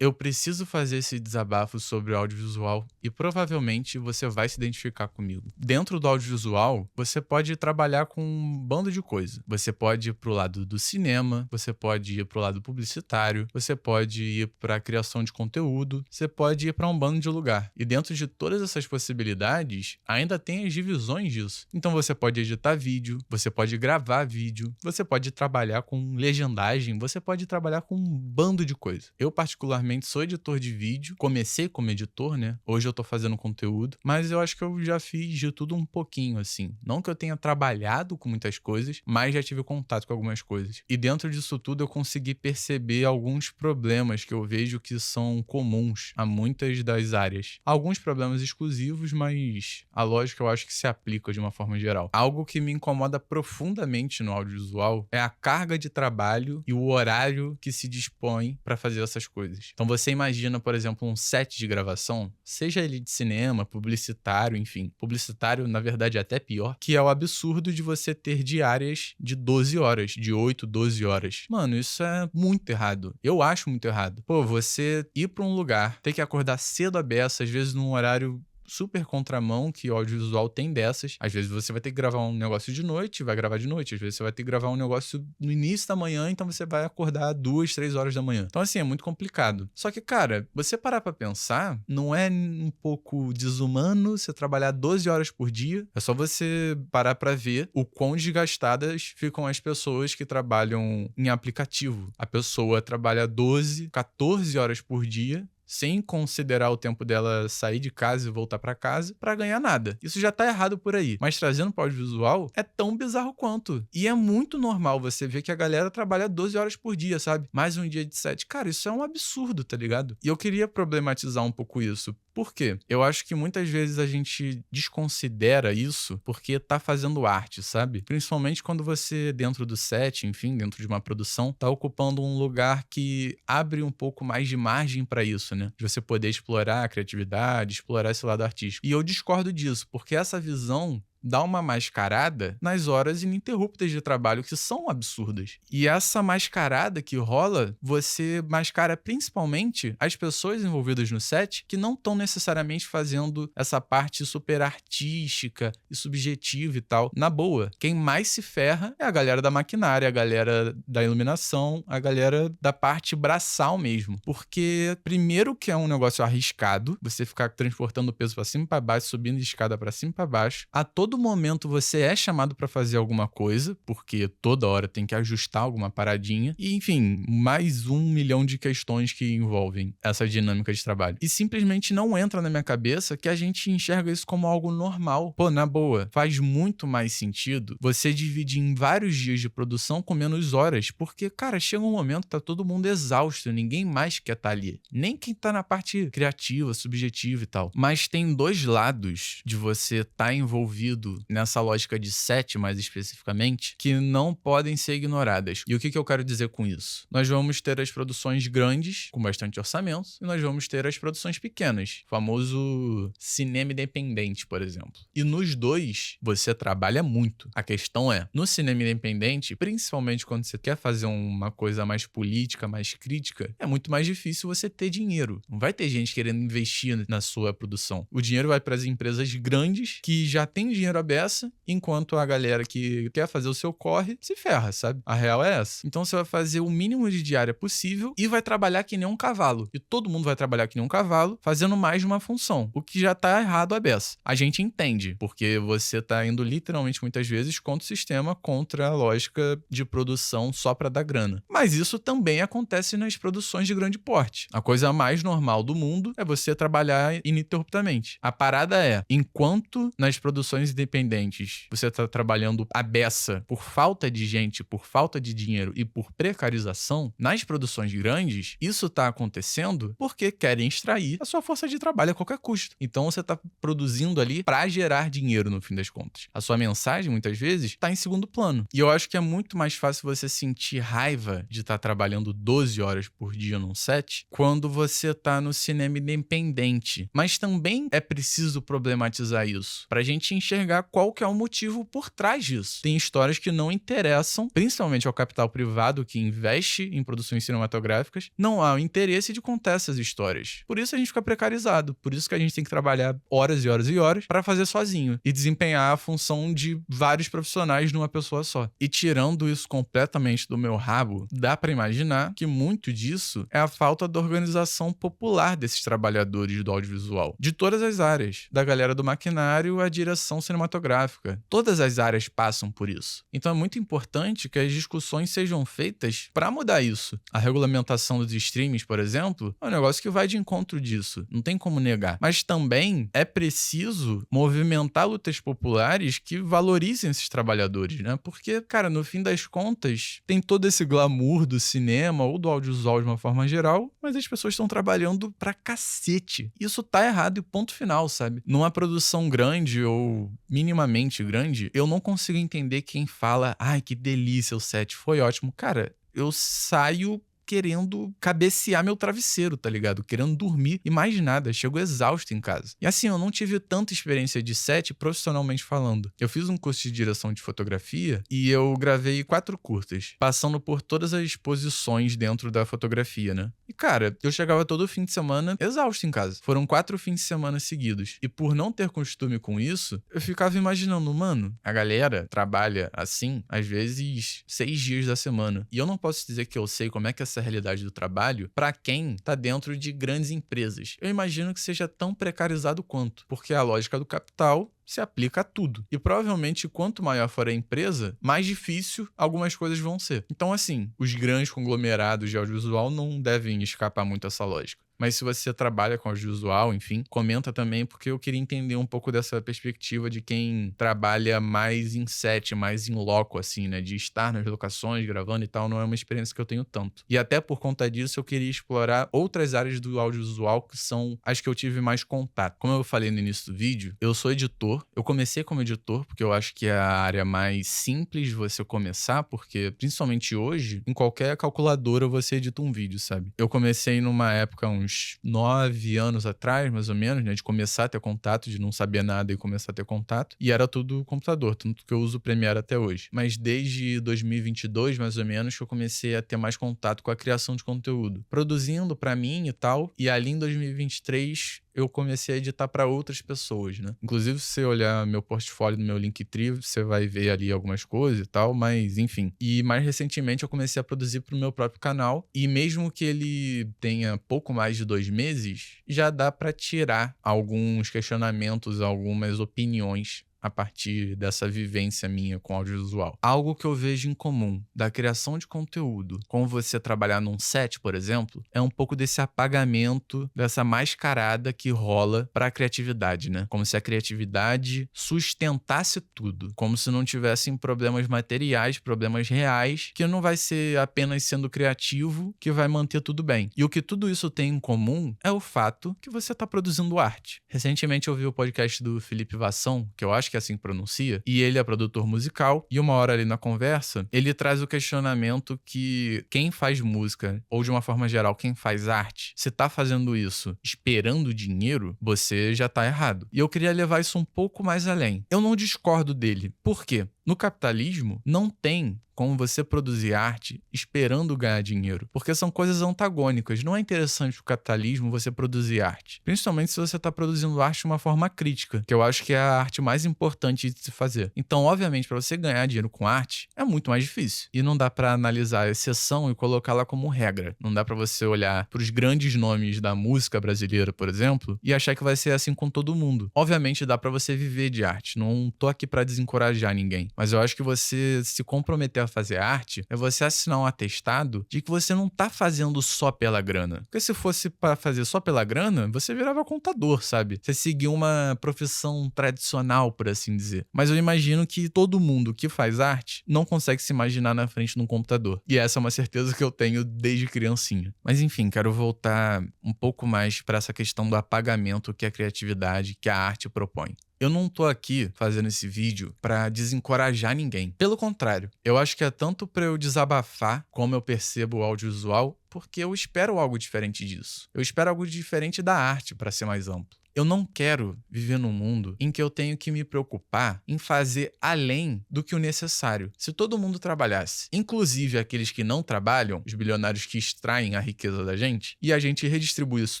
Eu preciso fazer esse desabafo sobre o audiovisual e provavelmente você vai se identificar comigo. Dentro do audiovisual, você pode trabalhar com um bando de coisa. Você pode ir pro lado do cinema, você pode ir pro lado publicitário, você pode ir para a criação de conteúdo, você pode ir para um bando de lugar. E dentro de todas essas possibilidades, ainda tem as divisões disso. Então você pode editar vídeo, você pode gravar vídeo, você pode trabalhar com legendagem, você pode trabalhar com um bando de coisa. Eu particularmente sou editor de vídeo, comecei como editor, né? Hoje eu tô fazendo conteúdo, mas eu acho que eu já fiz de tudo um pouquinho, assim. Não que eu tenha trabalhado com muitas coisas, mas já tive contato com algumas coisas. E dentro disso tudo eu consegui perceber alguns problemas que eu vejo que são comuns a muitas das áreas. Alguns problemas exclusivos, mas a lógica eu acho que se aplica de uma forma geral. Algo que me incomoda profundamente no audiovisual é a carga de trabalho e o horário que se dispõe para fazer essas coisas. Então você imagina, por exemplo, um set de gravação, seja ele de cinema, publicitário, enfim. Publicitário, na verdade, é até pior, que é o absurdo de você ter diárias de 12 horas, de 8, 12 horas. Mano, isso é muito errado. Eu acho muito errado. Pô, você ir pra um lugar, ter que acordar cedo à beça, às vezes num horário super contramão, que o audiovisual tem dessas. Às vezes você vai ter que gravar um negócio de noite, vai gravar de noite. Às vezes você vai ter que gravar um negócio no início da manhã, então você vai acordar 2, 3 horas da manhã. Então, assim, é muito complicado. Só que, cara, você parar pra pensar, não é um pouco desumano você trabalhar 12 horas por dia? É só você parar pra ver o quão desgastadas ficam as pessoas que trabalham em aplicativo. A pessoa trabalha 12, 14 horas por dia, sem considerar o tempo dela sair de casa e voltar pra casa, pra ganhar nada. Isso já tá errado por aí. Mas trazendo para o audiovisual, é tão bizarro quanto. E é muito normal você ver que a galera trabalha 12 horas por dia, sabe? Mais um dia de set. Cara, isso é um absurdo, tá ligado? E eu queria problematizar um pouco isso. Por quê? Eu acho que muitas vezes a gente desconsidera isso porque tá fazendo arte, sabe? Principalmente quando você, dentro do set, enfim, dentro de uma produção, tá ocupando um lugar que abre um pouco mais de margem pra isso, né? De você poder explorar a criatividade, explorar esse lado artístico. E eu discordo disso, porque essa visão dá uma mascarada nas horas ininterruptas de trabalho que são absurdas. E essa mascarada que rola, você mascara principalmente as pessoas envolvidas no set que não estão necessariamente fazendo essa parte super artística e subjetiva e tal. Na boa, quem mais se ferra é a galera da maquinária, a galera da iluminação, a galera da parte braçal mesmo. Porque, primeiro, que é um negócio arriscado, você ficar transportando o peso pra cima e pra baixo, subindo de escada pra cima e pra baixo. A todo momento você é chamado pra fazer alguma coisa, porque toda hora tem que ajustar alguma paradinha. E, enfim, mais 1 milhão de questões que envolvem essa dinâmica de trabalho. E simplesmente não entra na minha cabeça que a gente enxerga isso como algo normal. Pô, na boa, faz muito mais sentido você dividir em vários dias de produção com menos horas, porque, cara, chega um momento que tá todo mundo exausto, ninguém mais quer estar ali. Nem quem tá na parte criativa, subjetiva e tal. Mas tem dois lados de você estar envolvido nessa lógica de set, mais especificamente, que não podem ser ignoradas. E o que eu quero dizer com isso? Nós vamos ter as produções grandes, com bastante orçamento, e nós vamos ter as produções pequenas, o famoso cinema independente, por exemplo. E nos dois, você trabalha muito. A questão é, no cinema independente, principalmente quando você quer fazer uma coisa mais política, mais crítica, é muito mais difícil você ter dinheiro. Não vai ter gente querendo investir na sua produção. O dinheiro vai para as empresas grandes, que já têm dinheiro à beça, enquanto a galera que quer fazer o seu corre se ferra, sabe? A real é essa. Então você vai fazer o mínimo de diária possível e vai trabalhar que nem um cavalo. E todo mundo vai trabalhar que nem um cavalo, fazendo mais de uma função, o que já tá errado à beça. A gente entende, porque você tá indo literalmente muitas vezes contra o sistema, contra a lógica de produção só pra dar grana. Mas isso também acontece nas produções de grande porte. A coisa mais normal do mundo é você trabalhar ininterruptamente. A parada é, enquanto nas produções independentes você tá trabalhando à beça por falta de gente, por falta de dinheiro e por precarização, nas produções grandes, isso tá acontecendo porque querem extrair a sua força de trabalho a qualquer custo. Então você tá produzindo ali pra gerar dinheiro no fim das contas. A sua mensagem, muitas vezes, tá em segundo plano. E eu acho que é muito mais fácil você sentir raiva de estar trabalhando 12 horas por dia num set quando você tá no cinema independente. Mas também é preciso problematizar isso, pra gente enxergar enxergar qual que é o motivo por trás disso. Tem histórias que não interessam, principalmente ao capital privado que investe em produções cinematográficas, não há o interesse de contar essas histórias. Por isso a gente fica precarizado, por isso que a gente tem que trabalhar horas e horas e horas para fazer sozinho e desempenhar a função de vários profissionais numa pessoa só. E tirando isso completamente do meu rabo, dá para imaginar que muito disso é a falta da organização popular desses trabalhadores do audiovisual, de todas as áreas, da galera do maquinário à direção cinematográfica. Todas as áreas passam por isso. Então é muito importante que as discussões sejam feitas para mudar isso. A regulamentação dos streams, por exemplo, é um negócio que vai de encontro disso, não tem como negar. Mas também é preciso movimentar lutas populares que valorizem esses trabalhadores, né? Porque, cara, no fim das contas, tem todo esse glamour do cinema ou do audiovisual de uma forma geral, mas as pessoas estão trabalhando pra cacete. Isso tá errado e ponto final, sabe? Numa produção grande ou minimamente grande, eu não consigo entender quem fala, ai, que delícia o set, foi ótimo. Cara, eu saio querendo cabecear meu travesseiro, tá ligado? Querendo dormir e mais nada, chego exausto em casa. E assim, eu não tive tanta experiência de set profissionalmente falando. Eu fiz um curso de direção de fotografia e eu gravei 4 curtas, passando por todas as posições dentro da fotografia, né? E cara, eu chegava todo fim de semana exausto em casa. Foram 4 fins de semana seguidos. E por não ter costume com isso, eu ficava imaginando, mano, a galera trabalha assim, às vezes 6 dias da semana. E eu não posso dizer que eu sei como é que essa realidade do trabalho para quem tá dentro de grandes empresas. Eu imagino que seja tão precarizado quanto, porque a lógica do capital se aplica a tudo. E provavelmente, quanto maior for a empresa, mais difícil algumas coisas vão ser. Então, assim, os grandes conglomerados de audiovisual não devem escapar muito dessa lógica. Mas se você trabalha com audiovisual, enfim, comenta também, porque eu queria entender um pouco dessa perspectiva de quem trabalha mais em set, mais em loco, assim, né? De estar nas locações, gravando e tal, não é uma experiência que eu tenho tanto. E até por conta disso, eu queria explorar outras áreas do audiovisual que são as que eu tive mais contato. Como eu falei no início do vídeo, eu sou editor. Eu comecei como editor, porque eu acho que é a área mais simples de você começar, porque, principalmente hoje, em qualquer calculadora você edita um vídeo, sabe? Eu comecei numa época, uns 9 anos atrás, mais ou menos, né? De começar a ter contato, de não saber nada e começar a ter contato. E era tudo computador, tanto que eu uso o Premiere até hoje. Mas desde 2022, mais ou menos, que eu comecei a ter mais contato com a criação de conteúdo. Produzindo pra mim e tal. E ali em 2023... eu comecei a editar para outras pessoas, né? Inclusive, se você olhar meu portfólio no meu Linktree, você vai ver ali algumas coisas e tal, mas enfim. E mais recentemente eu comecei a produzir pro meu próprio canal e mesmo que ele tenha pouco mais de 2 meses, já dá para tirar alguns questionamentos, algumas opiniões a partir dessa vivência minha com audiovisual. Algo que eu vejo em comum da criação de conteúdo com você trabalhar num set, por exemplo, é um pouco desse apagamento, dessa mascarada que rola pra criatividade, né? Como se a criatividade sustentasse tudo. Como se não tivessem problemas materiais, problemas reais, que não vai ser apenas sendo criativo que vai manter tudo bem. E o que tudo isso tem em comum é o fato que você tá produzindo arte. Recentemente eu vi o podcast do Felipe Vassão, que eu acho que é assim que pronuncia, e ele é produtor musical, e uma hora ali na conversa, ele traz o questionamento que quem faz música, ou de uma forma geral, quem faz arte, se tá fazendo isso esperando dinheiro, você já tá errado. E eu queria levar isso um pouco mais além. Eu não discordo dele. Por quê? No capitalismo, não tem como você produzir arte esperando ganhar dinheiro, porque são coisas antagônicas. Não é interessante pro capitalismo você produzir arte, principalmente se você está produzindo arte de uma forma crítica, que eu acho que é a arte mais importante de se fazer. Então, obviamente, para você ganhar dinheiro com arte, é muito mais difícil. E não dá para analisar a exceção e colocá-la como regra. Não dá para você olhar para os grandes nomes da música brasileira, por exemplo, e achar que vai ser assim com todo mundo. Obviamente, dá para você viver de arte. Não tô aqui para desencorajar ninguém. Mas eu acho que você se comprometer a fazer arte é você assinar um atestado de que você não tá fazendo só pela grana. Porque se fosse para fazer só pela grana, você virava contador, sabe? Você seguia uma profissão tradicional, por assim dizer. Mas eu imagino que todo mundo que faz arte não consegue se imaginar na frente de um computador. E essa é uma certeza que eu tenho desde criancinha. Mas enfim, quero voltar um pouco mais para essa questão do apagamento que a criatividade, que a arte propõe. Eu não tô aqui fazendo esse vídeo pra desencorajar ninguém. Pelo contrário, eu acho que é tanto pra eu desabafar como eu percebo o audiovisual, porque eu espero algo diferente disso. Eu espero algo diferente da arte, pra ser mais amplo. Eu não quero viver num mundo em que eu tenho que me preocupar em fazer além do que o necessário. Se todo mundo trabalhasse, inclusive aqueles que não trabalham, os bilionários que extraem a riqueza da gente, e a gente redistribui isso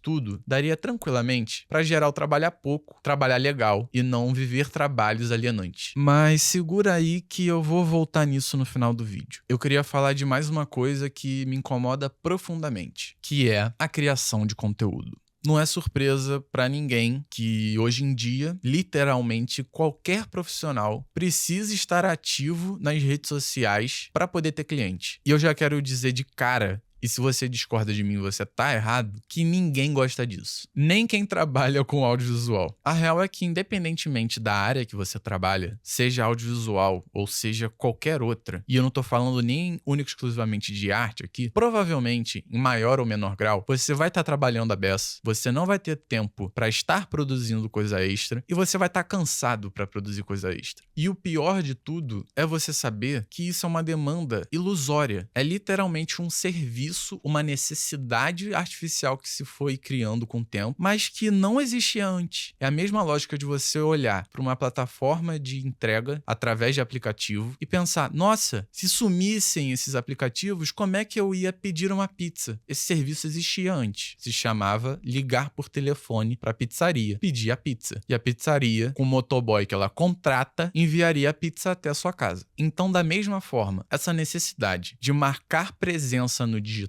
tudo, daria tranquilamente para geral trabalhar pouco, trabalhar legal e não viver trabalhos alienantes. Mas segura aí que eu vou voltar nisso no final do vídeo. Eu queria falar de mais uma coisa que me incomoda profundamente, que é a criação de conteúdo. Não é surpresa para ninguém que hoje em dia, literalmente, qualquer profissional precisa estar ativo nas redes sociais para poder ter cliente. E eu já quero dizer de cara, e se você discorda de mim, você tá errado, que ninguém gosta disso. Nem quem trabalha com audiovisual. A real é que, independentemente da área que você trabalha, seja audiovisual ou seja qualquer outra, e eu não tô falando nem único e exclusivamente de arte aqui, provavelmente, em maior ou menor grau, você vai estar trabalhando a beça, você não vai ter tempo para estar produzindo coisa extra e você vai estar cansado para produzir coisa extra. E o pior de tudo é você saber que isso é uma demanda ilusória. É literalmente um serviço, uma necessidade artificial que se foi criando com o tempo, mas que não existia antes. É a mesma lógica de você olhar para uma plataforma de entrega através de aplicativo e pensar, nossa, se sumissem esses aplicativos, como é que eu ia pedir uma pizza? Esse serviço existia antes. Se chamava ligar por telefone para a pizzaria, pedir a pizza. E a pizzaria, com o motoboy que ela contrata, enviaria a pizza até a sua casa. Então, da mesma forma, essa necessidade de marcar presença no digital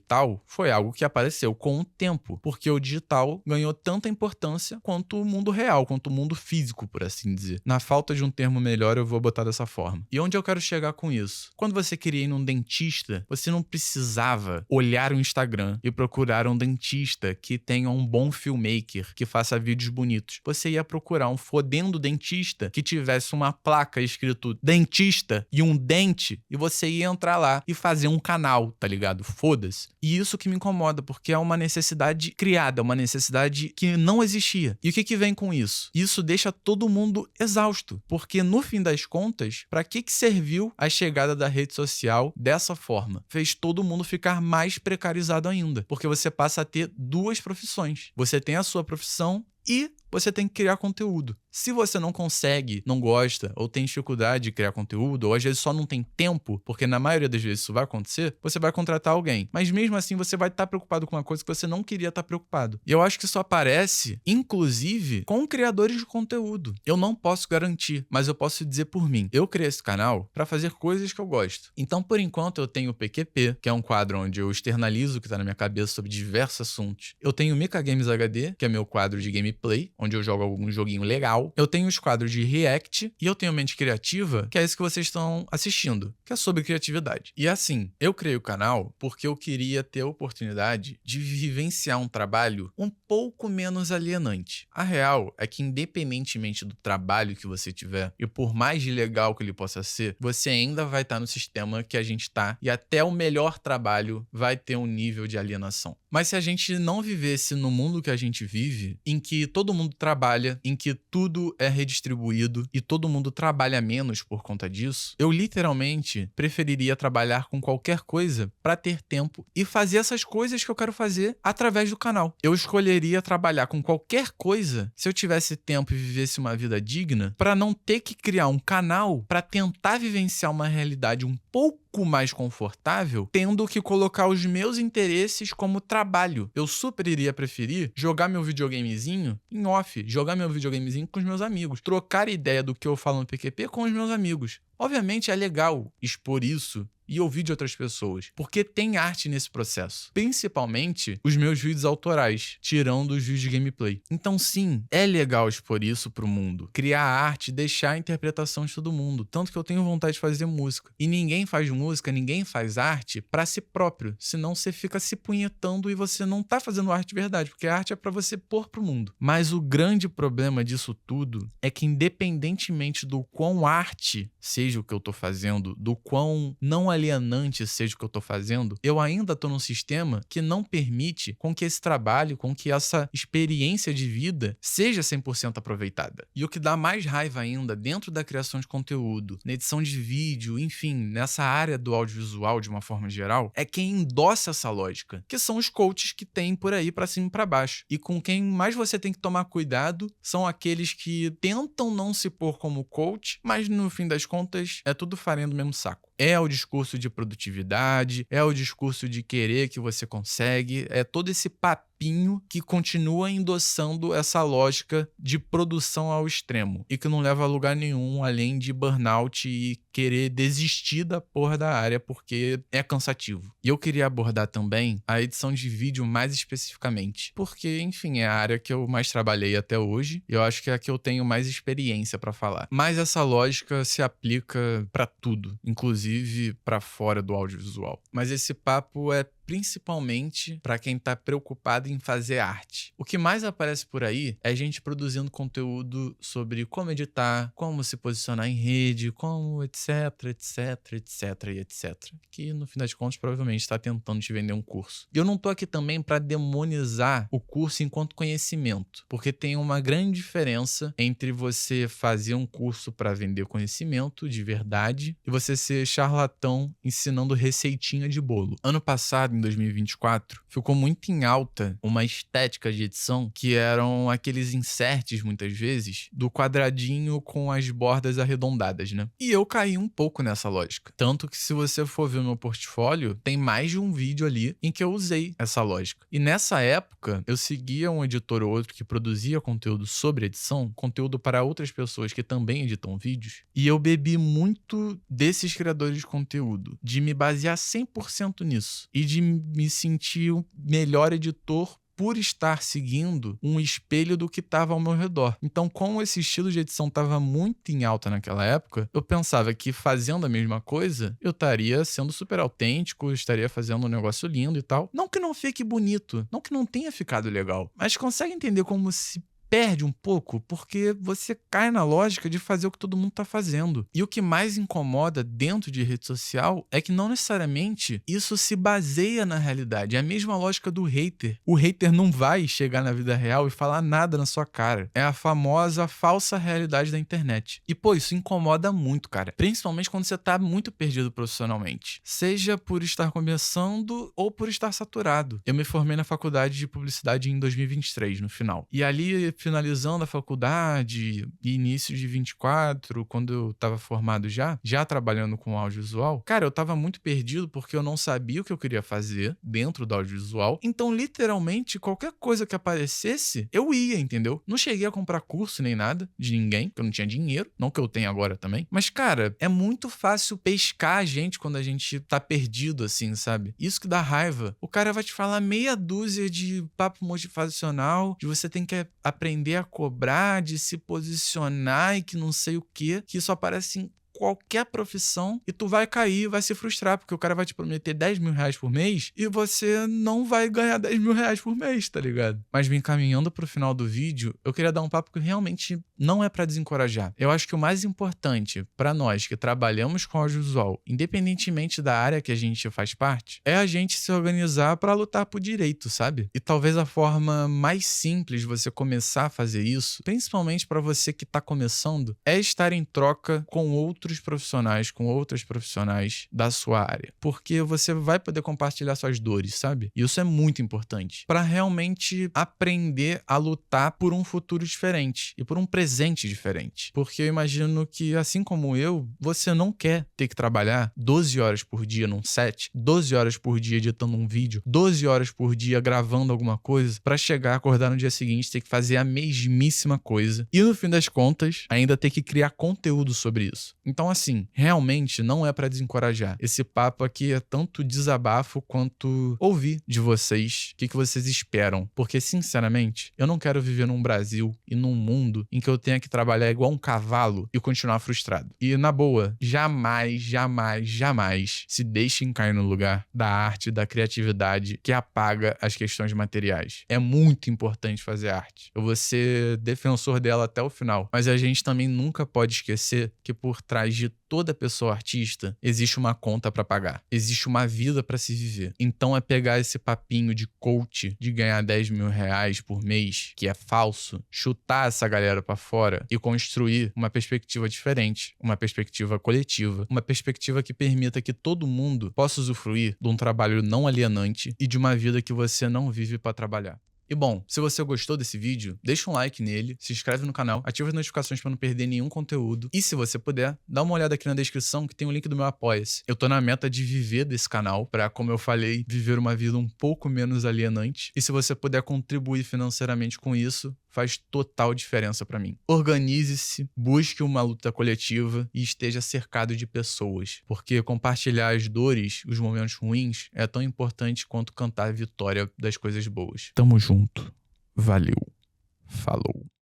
foi algo que apareceu com o tempo, porque o digital ganhou tanta importância quanto o mundo real, quanto o mundo físico, por assim dizer. Na falta de um termo melhor, eu vou botar dessa forma. E onde eu quero chegar com isso? Quando você queria ir num dentista, você não precisava olhar o Instagram e procurar um dentista que tenha um bom filmmaker, que faça vídeos bonitos. Você ia procurar um fodendo dentista que tivesse uma placa escrito dentista e um dente, e você ia entrar lá e fazer um canal, tá ligado? Foda-se. E isso que me incomoda, porque é uma necessidade criada, uma necessidade que não existia. E o que vem com isso? Isso deixa todo mundo exausto, porque no fim das contas, para que serviu a chegada da rede social dessa forma? Fez todo mundo ficar mais precarizado ainda, porque você passa a ter duas profissões. Você tem a sua profissão e você tem que criar conteúdo. Se você não consegue, não gosta, ou tem dificuldade de criar conteúdo, ou às vezes só não tem tempo, porque na maioria das vezes isso vai acontecer, você vai contratar alguém. Mas mesmo assim você vai estar preocupado com uma coisa que você não queria estar preocupado. E eu acho que isso aparece, inclusive, com criadores de conteúdo. Eu não posso garantir, mas eu posso dizer por mim. Eu criei esse canal para fazer coisas que eu gosto. Então, por enquanto, eu tenho o PQP, que é um quadro onde eu externalizo o que está na minha cabeça sobre diversos assuntos. Eu tenho o Mika Games HD, que é meu quadro de gameplay, onde eu jogo algum joguinho legal. Eu tenho os quadros de React e eu tenho Mente Criativa, que é isso que vocês estão assistindo, que é sobre criatividade. E assim, eu criei o canal porque eu queria ter a oportunidade de vivenciar um trabalho um pouco menos alienante. A real é que, independentemente do trabalho que você tiver, e por mais legal que ele possa ser, você ainda vai estar no sistema que a gente tá, e até o melhor trabalho vai ter um nível de alienação. Mas se a gente não vivesse no mundo que a gente vive, em que todo mundo trabalha, em que tudo é redistribuído e todo mundo trabalha menos por conta disso, eu literalmente preferiria trabalhar com qualquer coisa para ter tempo e fazer essas coisas que eu quero fazer através do canal. Eu escolheria trabalhar com qualquer coisa se eu tivesse tempo e vivesse uma vida digna, para não ter que criar um canal para tentar vivenciar uma realidade um pouco mais confortável, tendo que colocar os meus interesses como trabalho. Eu super iria preferir jogar meu videogamezinho em off, jogar meu videogamezinho com os meus amigos, trocar ideia do que eu falo no PQP com os meus amigos. Obviamente é legal expor isso e ouvir de outras pessoas, porque tem arte nesse processo, principalmente os meus vídeos autorais, tirando os vídeos de gameplay. Então sim, é legal expor isso pro mundo, criar arte, deixar a interpretação de todo mundo, tanto que eu tenho vontade de fazer música. E ninguém faz música, ninguém faz arte pra si próprio, senão você fica se punhetando e você não tá fazendo arte de verdade, porque a arte é pra você pôr pro mundo. Mas o grande problema disso tudo é que, independentemente do quão arte seja seja o que eu tô fazendo, do quão não alienante seja o que eu tô fazendo, eu ainda tô num sistema que não permite com que esse trabalho, com que essa experiência de vida seja 100% aproveitada. E o que dá mais raiva ainda dentro da criação de conteúdo, na edição de vídeo, enfim, nessa área do audiovisual de uma forma geral, é quem endossa essa lógica, que são os coaches que tem por aí pra cima e pra baixo. E com quem mais você tem que tomar cuidado são aqueles que tentam não se pôr como coach, mas no fim das contas é tudo farinha do mesmo saco. É o discurso de produtividade, é o discurso de querer que você consegue, é todo esse papinho que continua endossando essa lógica de produção ao extremo e que não leva a lugar nenhum além de burnout e querer desistir da porra da área porque é cansativo. E eu queria abordar também a edição de vídeo mais especificamente, porque, enfim, é a área que eu mais trabalhei até hoje e eu acho que é a que eu tenho mais experiência pra falar. Mas essa lógica se aplica pra tudo, inclusive para fora do audiovisual. Mas esse papo é principalmente para quem tá preocupado em fazer arte. O que mais aparece por aí é gente produzindo conteúdo sobre como editar, como se posicionar em rede, como etc, etc, etc e etc. Que no fim das contas provavelmente está tentando te vender um curso. E eu não tô aqui também para demonizar o curso enquanto conhecimento, porque tem uma grande diferença entre você fazer um curso para vender conhecimento de verdade e você ser charlatão ensinando receitinha de bolo. Ano passado, em 2024, ficou muito em alta uma estética de edição que eram aqueles inserts, muitas vezes, do quadradinho com as bordas arredondadas, né? E eu caí um pouco nessa lógica. Tanto que se você for ver o meu portfólio, tem mais de um vídeo ali em que eu usei essa lógica. E nessa época, eu seguia um editor ou outro que produzia conteúdo sobre edição, conteúdo para outras pessoas que também editam vídeos, e eu bebi muito desses criadores de conteúdo, de me basear 100% nisso, e de me sentir o melhor editor por estar seguindo um espelho do que estava ao meu redor. Então, como esse estilo de edição estava muito em alta naquela época, eu pensava que fazendo a mesma coisa, eu estaria sendo super autêntico, estaria fazendo um negócio lindo e tal. Não que não fique bonito, não que não tenha ficado legal, mas consegue entender como se perde um pouco porque você cai na lógica de fazer o que todo mundo tá fazendo. E o que mais incomoda dentro de rede social é que não necessariamente isso se baseia na realidade. É a mesma lógica do hater. O hater não vai chegar na vida real e falar nada na sua cara. É a famosa falsa realidade da internet. E pô, isso incomoda muito, cara. Principalmente quando você tá muito perdido profissionalmente. Seja por estar começando ou por estar saturado. Eu me formei na faculdade de publicidade em 2023, no final. E ali, finalizando a faculdade, início de 24, quando eu tava formado já trabalhando com audiovisual, cara, eu tava muito perdido porque eu não sabia o que eu queria fazer dentro do audiovisual. Então, literalmente, qualquer coisa que aparecesse, eu ia, entendeu? Não cheguei a comprar curso nem nada de ninguém, porque eu não tinha dinheiro, não que eu tenha agora também. Mas, cara, é muito fácil pescar a gente quando a gente tá perdido, assim, sabe? Isso que dá raiva. O cara vai te falar meia dúzia de papo motivacional, de você tem que aprender a cobrar, de se posicionar e que não sei o quê, que isso aparece em qualquer profissão e tu vai cair, vai se frustrar, porque o cara vai te prometer 10 mil reais por mês e você não vai ganhar 10 mil reais por mês, tá ligado? Mas me encaminhando pro final do vídeo, eu queria dar um papo que realmente não é pra desencorajar. Eu acho que o mais importante pra nós que trabalhamos com audiovisual, independentemente da área que a gente faz parte, é a gente se organizar pra lutar por direito, sabe? E talvez a forma mais simples de você começar a fazer isso, principalmente pra você que tá começando, é estar em troca com outros profissionais, com outras profissionais da sua área. Porque você vai poder compartilhar suas dores, sabe? E isso é muito importante para realmente aprender a lutar por um futuro diferente e por um presente diferente. Porque eu imagino que, assim como eu, você não quer ter que trabalhar 12 horas por dia num set, 12 horas por dia editando um vídeo, 12 horas por dia gravando alguma coisa, para chegar, acordar no dia seguinte, ter que fazer a mesmíssima coisa e, no fim das contas, ainda ter que criar conteúdo sobre isso. Então, assim, realmente não é pra desencorajar. Esse papo aqui é tanto desabafo quanto ouvir de vocês o que vocês esperam. Porque, sinceramente, eu não quero viver num Brasil e num mundo em que eu tenha que trabalhar igual um cavalo e continuar frustrado. E, na boa, jamais, jamais, jamais se deixem cair no lugar da arte, da criatividade que apaga as questões materiais. É muito importante fazer arte. Eu vou ser defensor dela até o final. Mas a gente também nunca pode esquecer que por trás trás de toda pessoa artista existe uma conta pra pagar, existe uma vida pra se viver. Então é pegar esse papinho de coach de ganhar 10 mil reais por mês, que é falso, chutar essa galera pra fora e construir uma perspectiva diferente, uma perspectiva coletiva, uma perspectiva que permita que todo mundo possa usufruir de um trabalho não alienante e de uma vida que você não vive pra trabalhar. E bom, se você gostou desse vídeo, deixa um like nele, se inscreve no canal, ativa as notificações para não perder nenhum conteúdo. E se você puder, dá uma olhada aqui na descrição que tem o link do meu Apoia-se. Eu tô na meta de viver desse canal para, como eu falei, viver uma vida um pouco menos alienante. E se você puder contribuir financeiramente com isso, faz total diferença para mim. Organize-se, busque uma luta coletiva e esteja cercado de pessoas, porque compartilhar as dores, os momentos ruins, é tão importante quanto cantar a vitória das coisas boas. Tamo junto. Valeu. Falou.